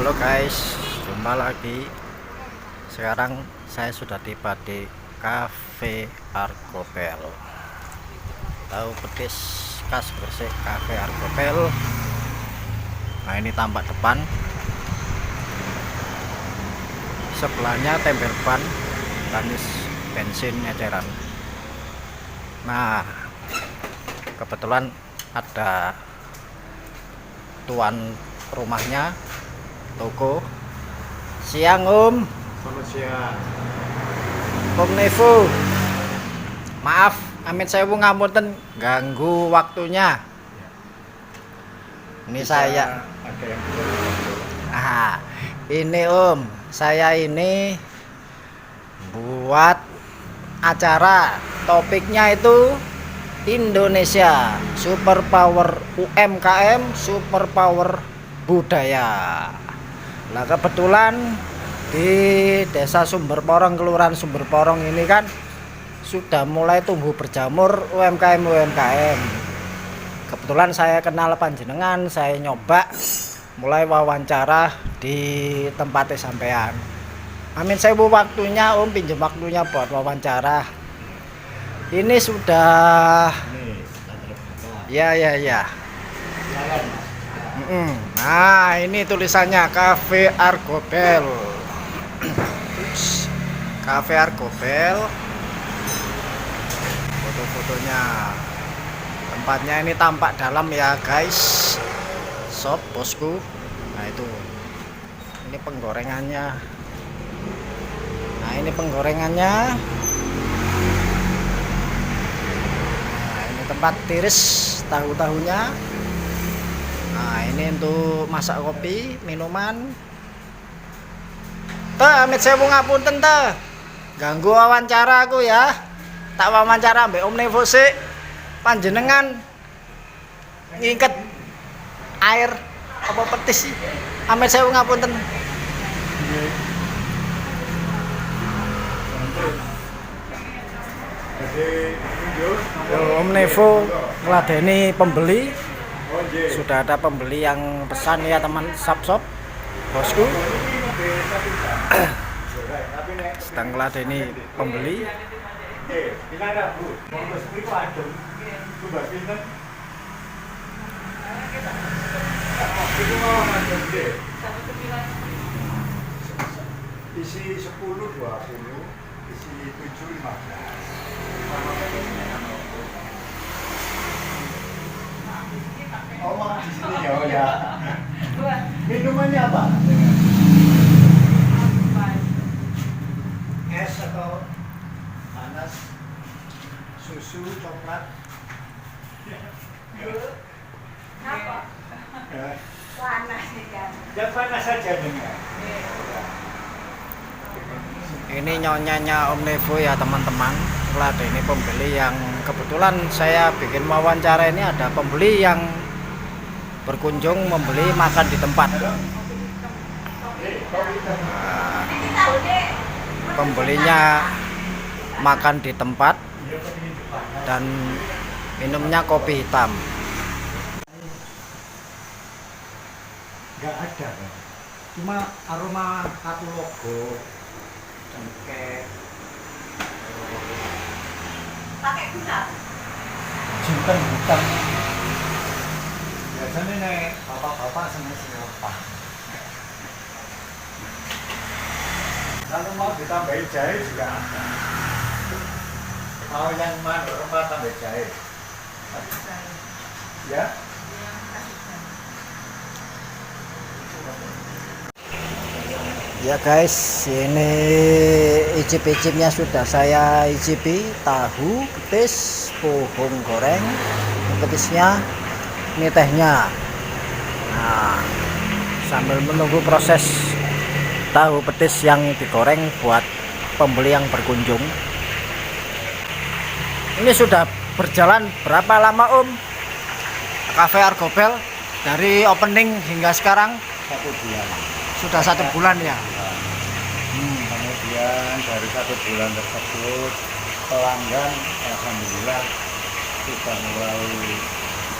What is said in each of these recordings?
Halo guys, jumpa lagi. Sekarang saya sudah tiba di Cafe Argopel. Tahu petis khas Gresik, Cafe Argopel. Nah, ini tampak depan. Sebelahnya tempel ban, tanis bensin eceran. Nah, kebetulan ada tuan rumahnya, toko. Siang Om. Selamat siang. Om Nevo, maaf amit saya ngapunten ganggu waktunya. Ini saya Ada yang belum. ini Om, saya ini buat acara, topiknya itu Indonesia Super Power UMKM, Super Power Budaya. Nah, kebetulan di Desa Sumber Porong, Kelurahan Sumber Porong ini kan sudah mulai tumbuh berjamur UMKM. Kebetulan saya kenal panjenengan, saya nyoba mulai wawancara di tempatnya sampean. Amin saya waktunya Om, pinjam waktunya buat wawancara. Ini sudah ya. Silakan. Nah, ini tulisannya Cafe Argopel. Cafe Argopel. Foto-fotonya. Tempatnya ini tampak dalam ya, guys. Shop bosku. Nah, itu. Ini penggorengannya. Nah, ini penggorengannya. Nah, ini tempat tiris tahu-tahunya. Nah, ini untuk masak kopi, minuman. Teh, amit saya mau ngapunten teh. Ganggu wawancara aku ya. Tak wawancara mbak Om Nevo sik. Panjenengan ngingket air apa petis sih? Amit saya mau ngapunten. Jadi Yo, Om Nevo ngeladeni pembeli. Oh, nggih. Sudah ada pembeli yang pesan ya teman shop bosku. Sedang ngeladeni pembeli. Nggih, pinara Bu. Monggo sepupu adem. Coba pinten? Itu mau adem nggih. Isi 10 20, isi 7 15. Sama pedesnya sama opo. Oh, malah di sini ya, oh ya. Minumannya apa? Es atau panas? Susu, coklat? Apa? Ya, Panas nih kan. ya panas saja dengar. Ini nyonyanya Om Nevo ya teman-teman. Ngeladeni pembeli yang kebetulan saya bikin wawancara ini ada pembeli yang berkunjung membeli makan di tempat. Nah, pembelinya makan di tempat dan minumnya kopi hitam. Enggak ada kan? Cuma aroma satu logo cengkeh Pakai gula. jinten hitam. Biasanya nih bapak-bapak seneng apa? Kalau mau ditambahin jahe juga ada. Mau yang mana rempah tambah jahe? Ya? Ya guys, ini icip-icipnya sudah saya icipi. Tahu, petis, pohon goreng, petisnya, ini tehnya. Nah, sambil menunggu proses tahu petis yang digoreng buat pembeli yang berkunjung. Ini sudah berjalan berapa lama Om? Cafe Argopel dari opening hingga sekarang 1 bulan. sudah 1 bulan ya. Kemudian dari 1 bulan tersebut pelanggan alhamdulillah sudah mulai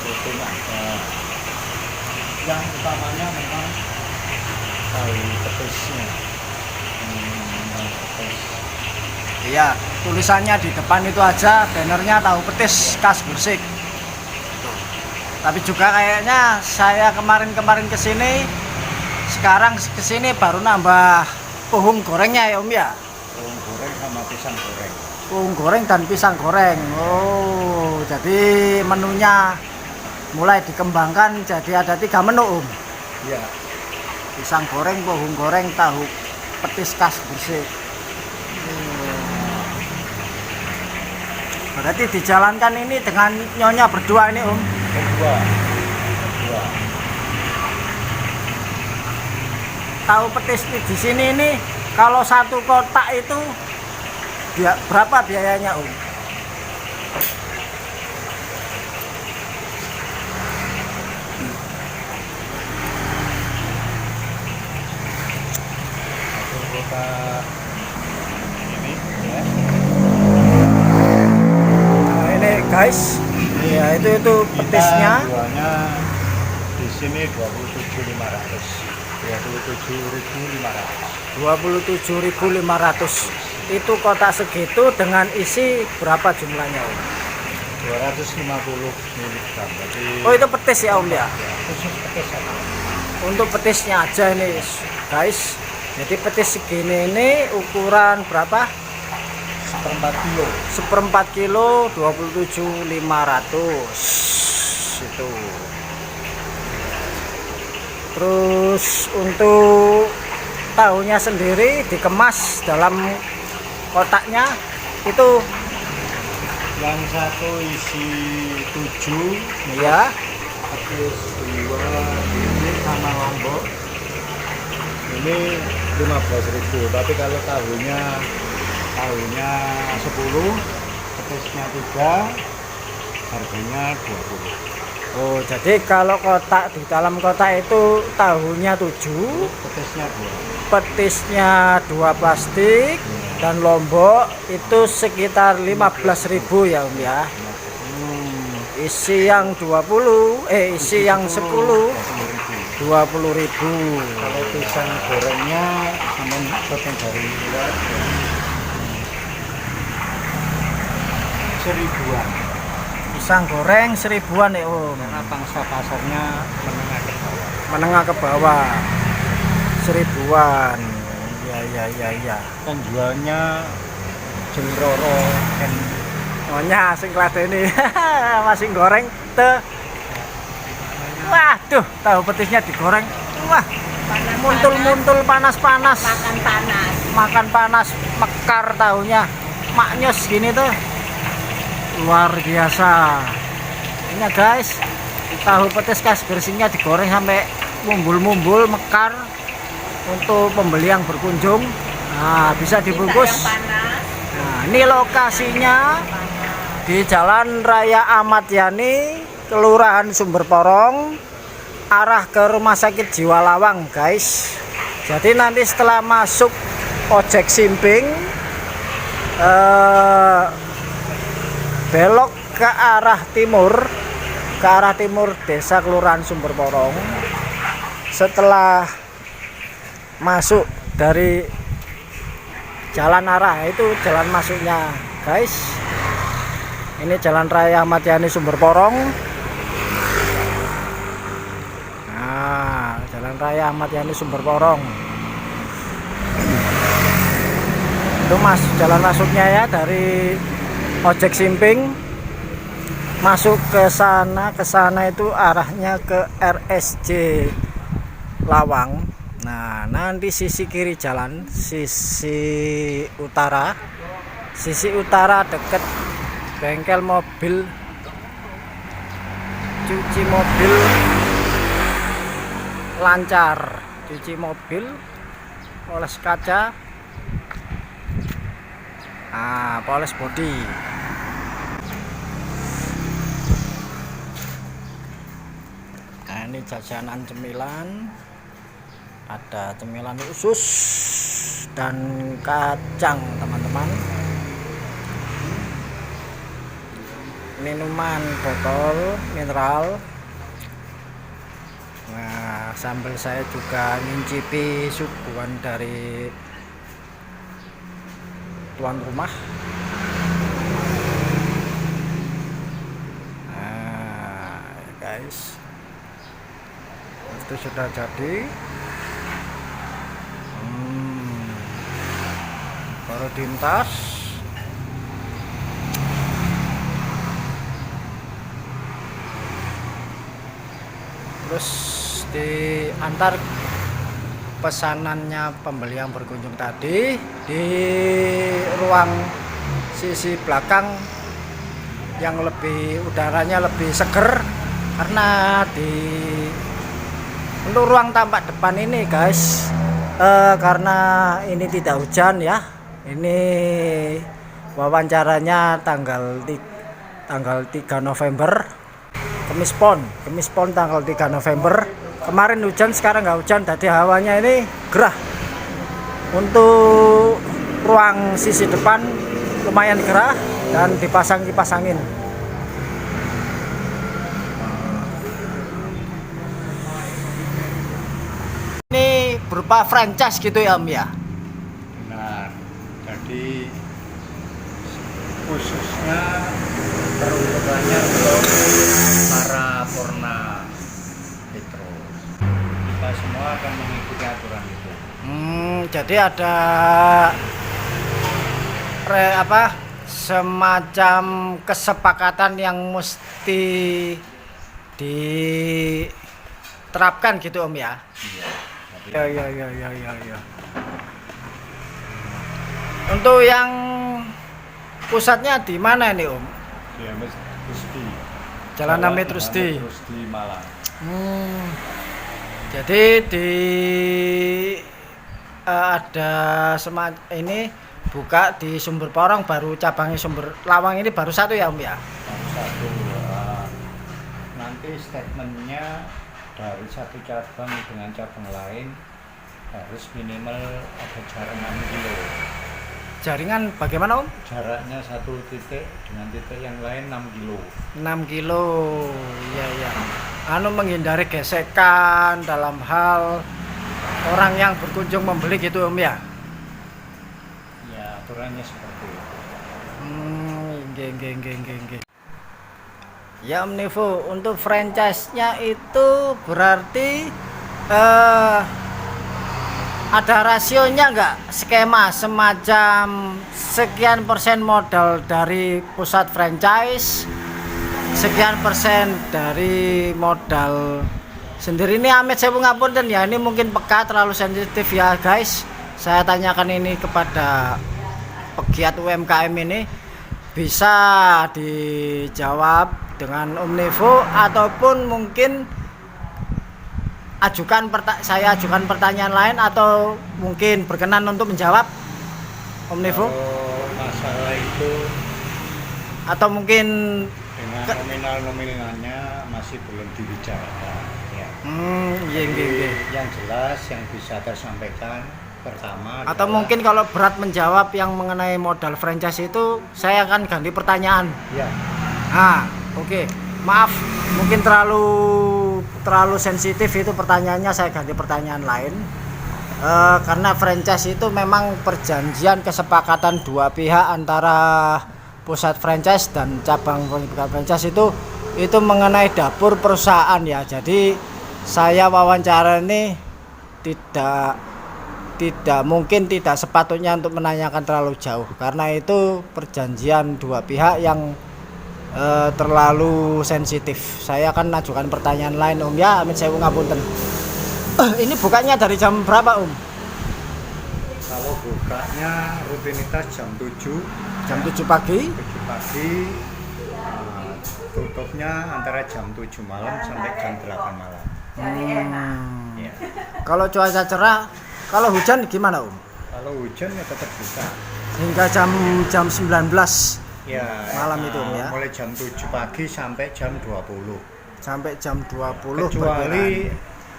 rutin ada. Yang utamanya memang tahu petisnya. Petis. Iya, tulisannya di depan itu aja, bannernya tahu petis khas Gresik. Tapi juga kayaknya saya kemarin kesini, sekarang kesini baru nambah pohung gorengnya ya Om ya. Bawang goreng sama pisang goreng. Pohung goreng dan pisang goreng. Oh, jadi menunya mulai dikembangkan, jadi ada 3 menu Om. Iya. Pisang goreng, pohung goreng, tahu petis khas Gresik. Berarti dijalankan ini dengan nyonya berdua ini Om. Berdua. Tahu petis di sini ini kalau 1 kotak itu berapa biayanya Om? Satu kotak ini ya. Nah, ini guys, ya itu petisnya. Kita jualnya di sini 27.500. 27.500. Itu kotak segitu dengan isi berapa jumlahnya Om? 250 mg. Berarti Oh itu petis ya Om ya? khusus petis aja. Untuk petisnya aja ini guys. Jadi petis segini ini ukuran berapa? 1/4 kilo. 1/4 kilo 27.500 itu. Terus untuk tahunya sendiri dikemas dalam kotaknya itu Yang satu isi 7, ya petis 2 ini sama lombok. Ini 15.000. Tapi kalau tahunya 10, petisnya 3, harganya 20. Oh jadi kalau kotak di dalam kotak itu tahunya 7, petisnya 2 plastik dan lombok itu sekitar 15.000 ya Om ya. Isi yang 10 20.000. Kalau pisang gorengnya sama potong dari luar 1.000-an. Pisang goreng 1.000-an ya Om. Karena pangsa pasarnya Menengah ke bawah 1.000-an. Ya. Penjualnya Jengroro kan. Nyonya sing ini masih goreng teh. Waduh, tahu petisnya digoreng. Wah, muntul panas-panas. Makan panas, mekar tahunya. Maknyus gini tuh. Luar biasa. Ini guys, tahu petis khas Gresiknya digoreng sampai mumbul-mumbul, mekar untuk pembeli yang berkunjung. Nah, bisa dibungkus. Nah, ini lokasinya di Jalan Raya Ahmad Yani, Kelurahan Sumber Porong, arah ke Rumah Sakit Jiwa Lawang, guys. Jadi nanti setelah masuk ojek simping, belok ke arah timur desa Kelurahan Sumber Porong. Setelah masuk dari jalan arah itu jalan masuknya, guys. Ini Jalan Raya Ahmad Yani Sumber Porong. Nah, Jalan Raya Ahmad Yani Sumber Porong. Itu mas jalan masuknya ya dari ojek simping masuk ke sana itu arahnya ke RSJ Lawang. Nah, nanti sisi kiri jalan, sisi utara deket bengkel mobil, cuci mobil Lancar, cuci mobil, poles kaca, poles bodi. Nah, ini jajanan cemilan, ada cemilan usus dan kacang, teman-teman. Minuman botol mineral, Nah, sambil saya juga ngincipi suguhan dari tuan rumah. Nah, guys, itu sudah jadi. Baru diintas. Terus diantar pesanannya pembeli yang berkunjung tadi di ruang sisi belakang yang lebih udaranya lebih seger, karena untuk ruang tampak depan ini guys, karena ini tidak hujan ya, ini wawancaranya tanggal 3 November Kemis Pon tanggal 3 November. Kemarin hujan, sekarang nggak hujan, jadi hawanya ini gerah. Untuk ruang sisi depan lumayan gerah dan dipasang kipas angin. Ini berupa franchise gitu ya Om ya? Benar. Jadi khususnya peruntukannya untuk para Purna Petrus. Kita semua akan mengikuti aturan itu. Jadi ada semacam kesepakatan yang mesti diterapkan gitu Om ya? Iya. Ya. Untuk yang pusatnya di mana ini Om? Di Amet Rusdi. Jalan Amet Rusdi. Rusdi Malang. Jadi ada semacam ini buka di Sumber Porong, baru cabangnya Sumber Lawang ini baru satu ya Om ya? Baru satu. Nanti statementnya dari satu cabang dengan cabang lain harus minimal ada jarak 6 kilo. Jaringan bagaimana Om? Jaraknya satu titik dengan titik yang lain 6 kilo. 6 kilo, iya. Menghindari gesekan dalam hal orang yang berkunjung membeli gitu Om ya? Ya, aturannya seperti itu. Geng. Ya Om Nevo, untuk franchise-nya itu berarti ada rasionya nggak, skema semacam sekian persen modal dari pusat franchise, sekian persen dari modal sendiri? Ini Amit saya ngapunten ya, ini mungkin peka terlalu sensitif ya guys, saya tanyakan ini kepada pegiat UMKM ini, bisa dijawab dengan Om Nevo ataupun mungkin saya ajukan pertanyaan lain, atau mungkin berkenan untuk menjawab Om Nevo? Kalau masalah itu Atau mungkin dengan nominalnya masih belum dibicarakan ya. Iya. Yang jelas yang bisa tersampaikan pertama Atau adalah, mungkin kalau berat menjawab yang mengenai modal franchise itu, saya akan ganti pertanyaan. ya, Oke. Maaf, mungkin terlalu sensitif itu pertanyaannya, saya ganti pertanyaan lain. Karena franchise itu memang perjanjian kesepakatan dua pihak antara pusat franchise dan cabang franchise itu mengenai dapur perusahaan ya. Jadi saya wawancara ini tidak mungkin, tidak sepatutnya untuk menanyakan terlalu jauh, karena itu perjanjian dua pihak yang terlalu sensitif. Saya akan ajukan pertanyaan lain Om ya, Amit saya ngapunten. Ini bukanya dari jam berapa Om? kalau bukanya rutinitas jam 7 pagi. Tutupnya antara jam 7 malam sampai jam 8 malam. Ya. Kalau cuaca cerah, kalau hujan gimana Om? Kalau hujan ya tetap buka Hingga jam 19 ya, malam itu Om ya. mulai jam 7 pagi sampai jam 20. Sampai jam 20 Kecuali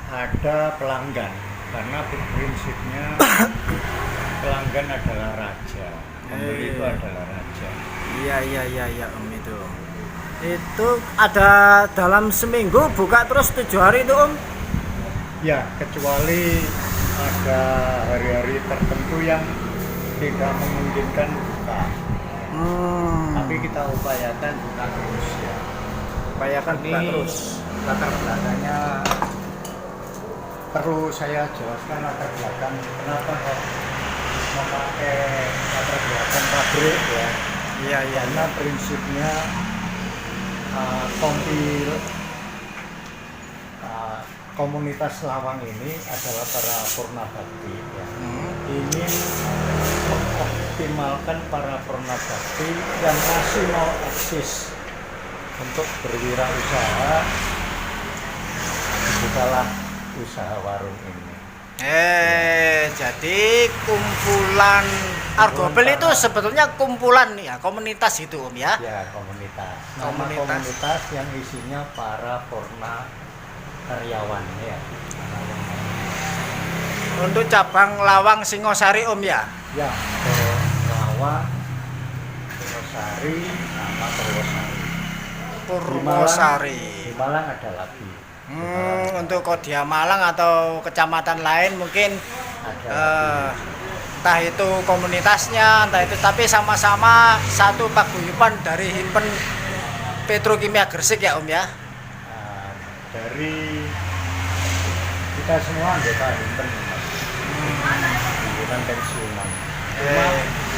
ada pelanggan, karena prinsipnya pelanggan adalah raja, pembeli itu adalah raja. Iya Om itu ada dalam seminggu buka terus 7 hari itu Om? Ya, kecuali ada hari-hari tertentu yang tidak memungkinkan buka. Tapi kita upayakan buka terus ya. Upayakan Ini buka terus. latar belakangnya perlu saya jelaskan latar belakang kenapa kok memakai latar belakang pabrik ya. Iya, iya. Karena prinsipnya kompil komunitas Lawang ini adalah para purna bakti ya. Ingin mengoptimalkan para purna bakti yang masih mau eksis untuk berwirausaha, bukalah usaha warung ini. Jadi kumpulan Argobel itu sebetulnya kumpulan ya, komunitas itu Om ya. Ya, komunitas. Nama Komunitas. komunitas yang isinya para purna karyawan ya. Untuk cabang Lawang Singosari Om ya. Ya, Lawang, Singosari, sama Purwosari. Purwosari. Di Malang ada lagi. Untuk Kodia Malang atau kecamatan lain mungkin Ada entah itu komunitasnya, entah itu, tapi sama-sama satu paguyuban dari Himpen Petrokimia Gresik ya Om ya. dari kita semua anggota himpen, himpunan pensiunan. Cuma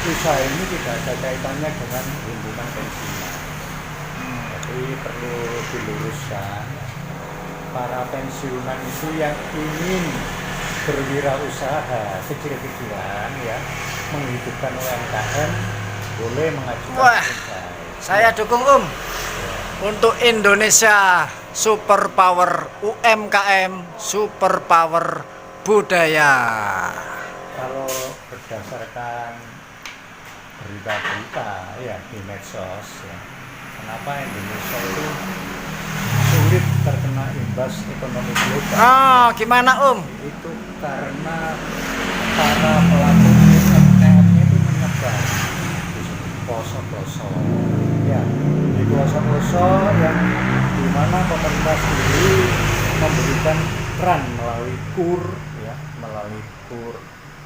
usaha ini tidak ada kaitannya dengan himpunan pensiunan. Jadi perlu diluruskan, para pensiunan itu yang ingin berwirausaha kecil-kecilan ya, menghidupkan UMKM, boleh mengajukan Wah, franchise. saya dukung Om. Untuk Indonesia Superpower UMKM, Superpower Budaya. Kalau berdasarkan berita-berita ya di medsos ya, kenapa Indonesia itu sulit terkena imbas ekonomi global? Gimana Om? Itu karena para pelaku UMKM-nya itu menyebar di pelosok-pelosok ya, di pelosok-pelosok yang dimana pemerintah sendiri memberikan peran melalui KUR ya, melalui KUR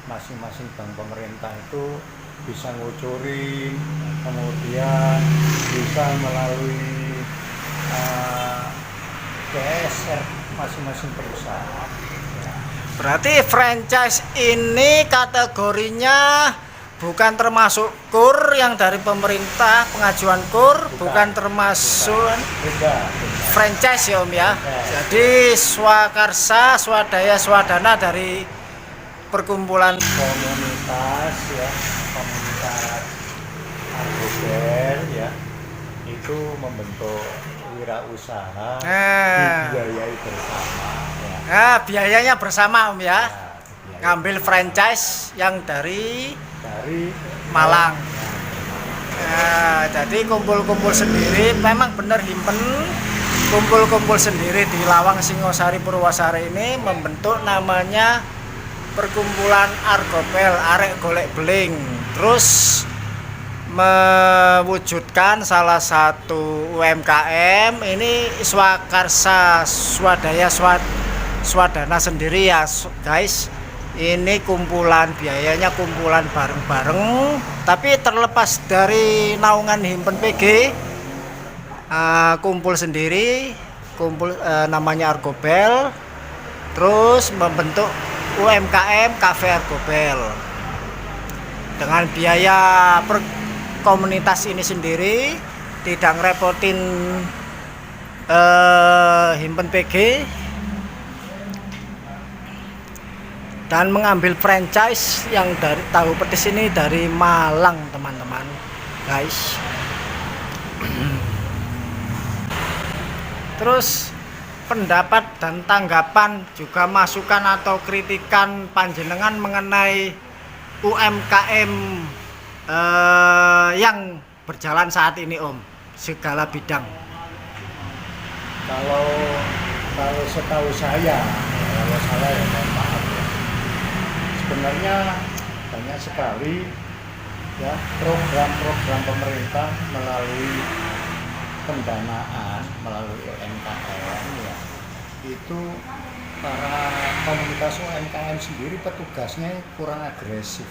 masing-masing bank pemerintah itu bisa ngucurin, kemudian bisa melalui CSR masing-masing perusahaan ya. Berarti franchise ini kategorinya bukan termasuk KUR yang dari pemerintah, pengajuan KUR, bukan termasuk Beda. franchise ya Om ya. Franchise. Jadi swakarsa, swadaya, swadana dari perkumpulan Komunitas ya, komunitas Argobel ya, itu membentuk wirausaha, dibiayai bersama ya. Biayanya bersama Om ya. Dibiayai Ngambil franchise yang dari dari Malang. Jadi kumpul-kumpul sendiri, memang benar Himpen kumpul-kumpul sendiri di Lawang Singosari Purwosari ini membentuk namanya Perkumpulan Argobel, Arek Golek Beling. Terus mewujudkan salah satu UMKM ini swakarsa, swadaya, swadana sendiri ya guys. Ini kumpulan, biayanya kumpulan bareng-bareng, tapi terlepas dari naungan Himpen PG, kumpul sendiri, kumpul namanya Argobel, terus membentuk UMKM Cafe Argobel dengan biaya per komunitas ini sendiri, tidak ngerepotin Himpen PG, dan mengambil franchise yang dari tahu petis ini dari Malang teman-teman guys. Terus pendapat dan tanggapan juga masukan atau kritikan panjenengan mengenai UMKM yang berjalan saat ini Om, segala bidang. Kalau setahu saya, kalau salah ya mohon maaf ya. Sebenarnya banyak sekali ya program-program pemerintah melalui pendanaan melalui UMKM ya, itu para komunitas UMKM sendiri petugasnya kurang agresif.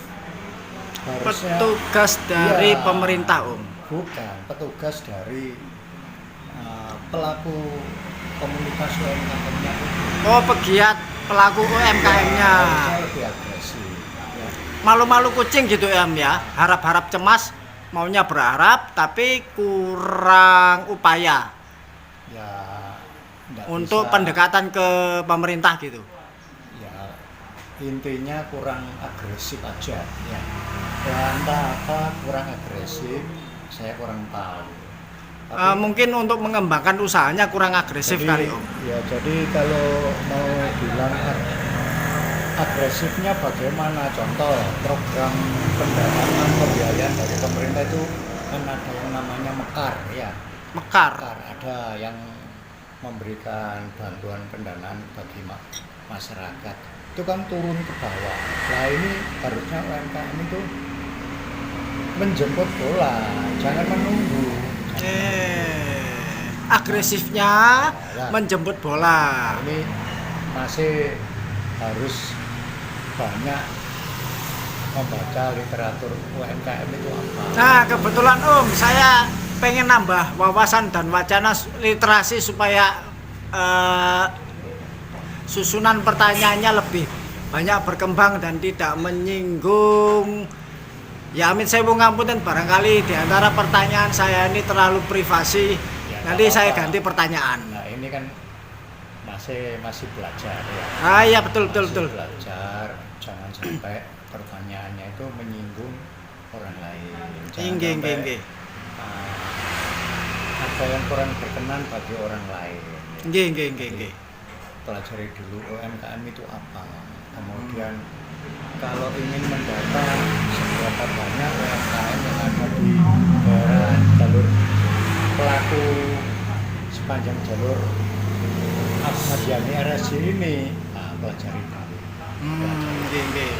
Harusnya Petugas dari Iya. pemerintah, Om. bukan petugas dari pelaku komunitas UMKM-nya itu Oh, pegiat pelaku UMKM-nya. harusnya lebih agresif. Ya. Malu-malu kucing gitu ya, Om ya. Harap-harap cemas, maunya berharap tapi kurang upaya Ya, nggak untuk bisa. pendekatan ke pemerintah gitu. Ya, intinya kurang agresif aja ya. Ya entah apa kurang agresif, saya kurang tahu. Mungkin untuk mengembangkan usahanya kurang agresif kali, Om. Ya jadi kalau mau bilang agresifnya bagaimana? Contoh program pendanaan pembiayaan dari pemerintah itu kan ada yang namanya Mekar ya. Mekar. Mekar ada yang memberikan bantuan pendanaan bagi masyarakat. Itu kan turun ke bawah. Nah ini harusnya UMKM itu menjemput bola, jangan menunggu. Agresifnya Ya. menjemput bola. Ini masih harus banyak membaca literatur UMKM itu apa. Nah, kebetulan Om, saya pengen nambah wawasan dan wacana literasi supaya susunan pertanyaannya lebih banyak berkembang dan tidak menyinggung. Ya amin saya ngapunten, barangkali di antara pertanyaan saya ini terlalu privasi. Ya, Nanti nggak saya apa-apa. ganti pertanyaan. Nah ini kan masih belajar ya. Ah iya betul betul Masih betul. belajar, jangan sampai pertanyaannya itu menyinggung orang lain. Jangan Inggih sampai, inggih. ada yang kurang berkenan bagi orang lain. Inggih inggih inggih. Pelajari dulu UMKM itu apa. Kemudian kalau ingin mendata seberapa banyak UMKM yang ada di daerah jalur pelaku sepanjang jalur Ahmad Yani RSJ ini, pelajari dulu. Inggih inggih.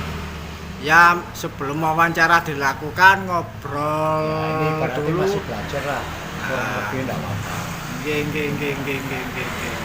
Ya sebelum wawancara dilakukan ngobrol Ya, ini berarti dulu. masih belajar lah, kurang lebih tidak apa-apa. Inggih inggih inggih inggih inggih.